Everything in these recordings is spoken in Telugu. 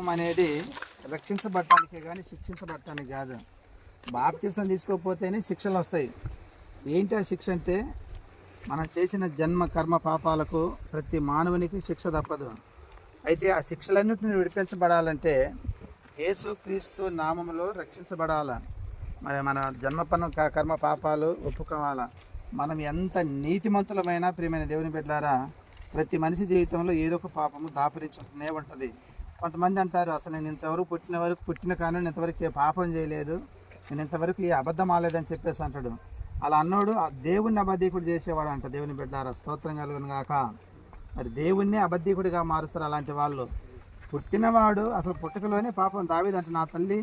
పాపం అనేది రక్షించబడటానికే కానీ శిక్షించబడటానికి కాదు. బాప్తిసం తీసుకోకపోతేనే శిక్షలు వస్తాయి. ఏంటి ఆ శిక్ష అంటే, మనం చేసిన జన్మ కర్మ పాపాలకు ప్రతి మానవునికి శిక్ష తప్పదు. అయితే ఆ శిక్షలన్నింటినీ విడిపించబడాలంటే యేసుక్రీస్తు నామములో రక్షించబడాల. మరి మన జన్మ కర్మ పాపాలు ఒప్పుకోవాలా. మనం ఎంత నీతిమంతులమైనా ప్రియమైన దేవుని బిడ్డలారా, ప్రతి మనిషి జీవితంలో ఏదో ఒక పాపము దాపరించుకుంటూనే ఉంటుంది. కొంతమంది అంటారు, అసలు నేను ఇంతవరకు పుట్టిన కానీ నేను ఇంతవరకు ఏ పాపం చేయలేదు, నేను ఇంతవరకు ఏ అబద్ధం ఆలేదని చెప్పేసి అంటాడు. అలా అన్నోడు ఆ దేవుణ్ణి అబద్ధీకుడు చేసేవాడు అంట. దేవుని బిడ్డారా, స్తోత్రం కలుగును గాక. మరి దేవుణ్ణి అబద్ధీకుడిగా మారుస్తారు అలాంటి వాళ్ళు. పుట్టినవాడు అసలు పుట్టుకలోనే పాపం. దావీదు అంటే, నా తల్లి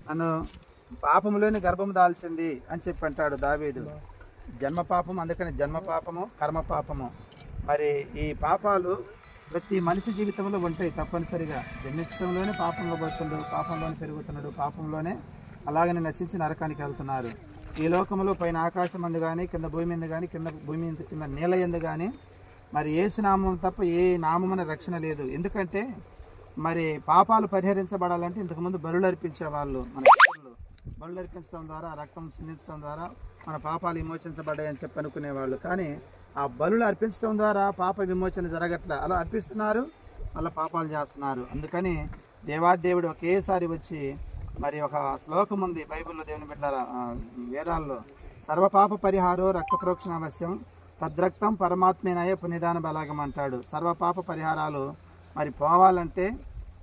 నన్ను పాపములోని గర్భం దాల్చింది అని చెప్పి అంటాడు దావీదు. జన్మ పాపం, అందుకని జన్మ పాపము, కర్మ పాపము. మరి ఈ పాపాలు ప్రతి మనిషి జీవితంలో ఉంటాయి తప్పనిసరిగా. జన్మించడంలోనే పాపంలో పడుతున్నాడు, పాపంలోనే పెరుగుతున్నాడు, పాపంలోనే అలాగనే నశించి నరకానికి వెళ్తున్నారు. ఈ లోకంలో పైన ఆకాశం అందు కానీ, కింద భూమి మీద కానీ, కింద నీళ్ళ ఎందు కానీ మరి యేసు నామం తప్ప ఏ నామమైన రక్షణ లేదు. ఎందుకంటే మరి పాపాలు పరిహరించబడాలంటే ఇంతకుముందు బలులు అర్పించేవాళ్ళు. మన పితరులు బలులు అర్పించడం ద్వారా, రక్తం చిందించడం ద్వారా మన పాపాలు విమోచించబడ్డాయని చెప్పి అనుకునేవాళ్ళు. కానీ ఆ బలులు అర్పించడం ద్వారా పాప విమోచన జరగట్ల. అలా అర్పిస్తున్నారు, అలా పాపాలు చేస్తున్నారు. అందుకని దేవాదేవుడు ఒకేసారి వచ్చి, మరి ఒక శ్లోకం ఉంది బైబిల్లో, దేవుని బిడ్డలారా, వేదాల్లో, సర్వపాప పరిహారో రక్త ప్రోక్షణ అవశ్యం తద్రక్తం పరమాత్మేనాయ పుణ్యదాన బలాగం అంటాడు. సర్వపాప పరిహారాలు మరి పోవాలంటే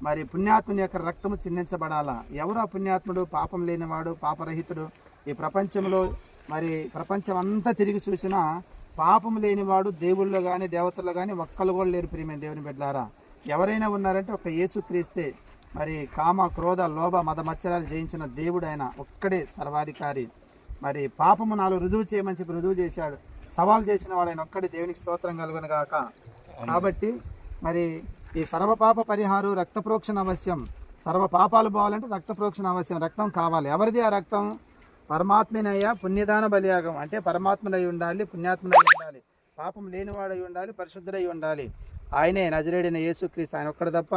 మరి పుణ్యాత్ముని యొక్క రక్తము చిందించబడాలా. ఎవరు ఆ పుణ్యాత్ముడు? పాపం లేనివాడు, పాపరహితుడు. ఈ ప్రపంచంలో మరి ప్రపంచం అంతా తిరిగి చూసినా పాపం లేనివాడు దేవుళ్ళు కానీ దేవతల్లో కానీ ఒక్కళ్ళు కూడా లేరు ప్రియమైన దేవుని బిడ్డలారా. ఎవరైనా ఉన్నారంటే ఒక యేసుక్రీస్తే. మరి కామ, క్రోధ, లోభ, మద మత్సరాలు జయించిన దేవుడు ఆయన ఒక్కడే సర్వాధికారి. మరి పాపము నాలో రుజువు చేయమని చెప్పి రుజువు చేశాడు, సవాల్ చేసిన వాడు ఆయన ఒక్కడే. దేవునికి స్తోత్రం కలుగును గాక. కాబట్టి మరి ఈ సర్వపాప పరిహారం రక్త ప్రోక్షణ అవశ్యం. సర్వ పాపాలు పోవాలంటే రక్త ప్రోక్షణ అవశ్యం, రక్తం కావాలి. ఎవరిది ఆ రక్తం? పరమాత్మనయ్య పుణ్యదాన బలియాగం. అంటే పరమాత్మనై ఉండాలి, పుణ్యాత్మనై ఉండాలి, పాపం లేనివాడై ఉండాలి, పరిశుద్ధుడై ఉండాలి. ఆయనే నజరేయుడైన యేసుక్రీస్తు. ఆయన ఒక్కడ తప్ప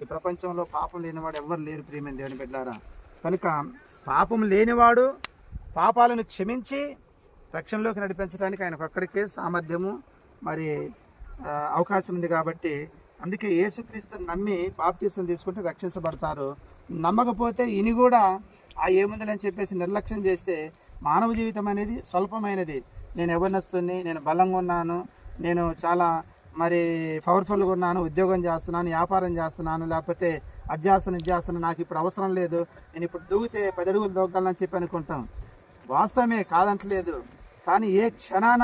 ఈ ప్రపంచంలో పాపం లేనివాడు ఎవ్వరు లేరు ప్రియమైన దేవుని బిడ్డలారా. కనుక పాపం లేనివాడు పాపాలను క్షమించి రక్షణలోకి నడిపించడానికి ఆయనకు ఒక్కడికే సామర్థ్యము మరి అవకాశం ఉంది. కాబట్టి అందుకే యేసుక్రీస్తుని నమ్మి బాప్తీసం తీసుకుంటే రక్షించబడతారు. నమ్మకపోతే ఇని కూడా ఆ ఏముందని చెప్పేసి నిర్లక్ష్యం చేస్తే మానవ జీవితం అనేది స్వల్పమైనది. నేను యవ్వనస్తుని, నేను బలంగా ఉన్నాను, నేను చాలా మరి పవర్ఫుల్గా ఉన్నాను, ఉద్యోగం చేస్తున్నాను, వ్యాపారం చేస్తున్నాను, లేకపోతే అది చేస్తున్నాను, నాకు ఇప్పుడు అవసరం లేదు, నేను ఇప్పుడు దూకితే 10 అడుగులు దూకగలనని చెప్పి అనుకుంటాం. వాస్తవమే, కాదంటలేదు. కానీ ఏ క్షణాన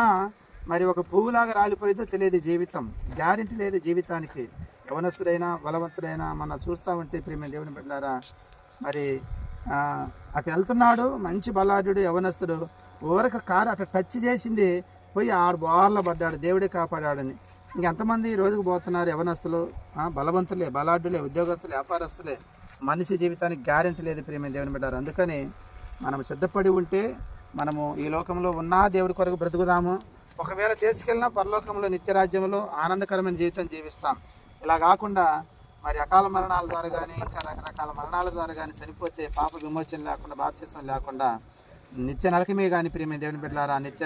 మరి ఒక పువ్వులాగా రాలిపోయేదో తెలియదు జీవితం. గ్యారెంటీ లేదు జీవితానికి. యవనస్తుడైనా బలవంతుడైనా మన చూస్తూ ఉంటే ప్రియమైన దేవుని బిడ్డలారా, మరి అటు వెళ్తున్నాడు మంచి బలాఢ్యుడు యవనస్తుడు, ఊరక కారు అటు టచ్ చేసింది, పోయి ఆడు బోర్ల పడ్డాడు, దేవుడే కాపాడాడని. ఇంకెంతమంది ఈ రోజుకు పోతున్నారు యవనస్తులు, బలవంతులే, బలాఢ్యులే, ఉద్యోగస్తులే, వ్యాపారస్తులే. మనిషి జీవితానికి గ్యారెంటీ లేదు ప్రియమైన దేవుని బిడ్డలారా. అందుకని మనం సిద్ధపడి ఉంటే మనము ఈ లోకంలో ఉన్నా దేవుడి కొరకు బ్రతుకుదాము. ఒకవేళ తీసుకెళ్ళినా పరలోకంలో నిత్యరాజ్యంలో ఆనందకరమైన జీవితం జీవిస్తాం. ఇలా కాకుండా మరి అకాల మరణాల ద్వారా కానీ, ఇంకా రకరకాల మరణాల ద్వారా కానీ చనిపోతే పాప విమోచన లేకుండా, బాప్తిసం లేకుండా నిత్య నరకమే కానీ ప్రియమైన దేవుని బిడ్డలారా. నిత్య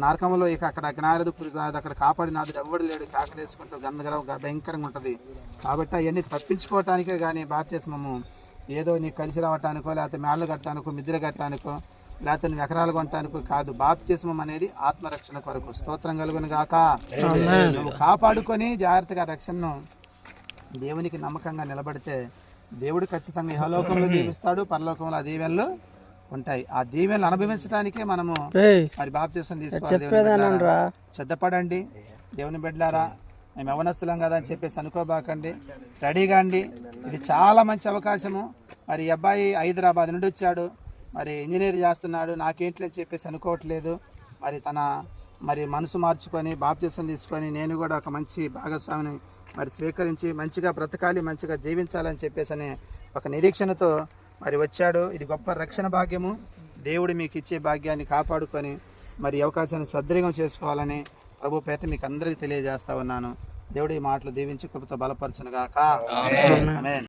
నరకంలో ఇక అక్కడ అజ్ఞానదు పురుషాదు, అక్కడ కాపాడినాదు ఎవడు లేడు, కాకలేసుకుంటూ గందగరం భయంకరంగా ఉంటుంది. కాబట్టి అవన్నీ తప్పించుకోవటానికే కానీ బాప్తిస్మము ఏదో నీకు కలిసి రావటానికో, లేకపోతే మేళ్ళు కట్టడానికో, మిద్దెలు కట్టడానికో, లేకపోతే నువ్వు ఎకరాలు కొనటానికో కాదు. బాప్తిస్మం అనేది ఆత్మరక్షణ కొరకు. స్తోత్రం కలుగును గాక. నువ్వు కాపాడుకొని జాగ్రత్తగా రక్షణను దేవునికి నమ్మకంగా నిలబడితే దేవుడు ఖచ్చితంగా ఇహలోకంలో దీవిస్తాడు, పరలోకంలో ఆ దీవెనలు ఉంటాయి. ఆ దీవెనలు అనుభవించడానికే మనము మరి బాప్తిసం తీసుకోవాలి. సిద్ధపడండి దేవుని బిడ్డలారా. మేము యవనస్తులం కదా అని చెప్పేసి అనుకోబాకండి, రెడీగా అండి. ఇది చాలా మంచి అవకాశము. మరి ఈ అబ్బాయి హైదరాబాద్ నుండి వచ్చాడు, మరి ఇంజనీర్ చేస్తున్నాడు, నాకేంటి అని చెప్పేసి అనుకోవట్లేదు. మరి తన మరి మనసు మార్చుకొని బాప్తిసం తీసుకొని నేను కూడా ఒక మంచి భాగస్వామిని మరి స్వీకరించి మంచిగా బ్రతకాలి, మంచిగా జీవించాలని చెప్పేసి అనే ఒక నిరీక్షణతో మరి వచ్చాడు. ఇది గొప్ప రక్షణ భాగ్యము. దేవుడు మీకు ఇచ్చే భాగ్యాన్ని కాపాడుకొని మరి అవకాశాన్ని సద్వినియోగం చేసుకోవాలని ప్రభు పేట మీకు అందరికీ తెలియజేస్తా ఉన్నాను. దేవుడి మాటలు దీవించి కృపతో బలపరచును గాక. ఆమేన్.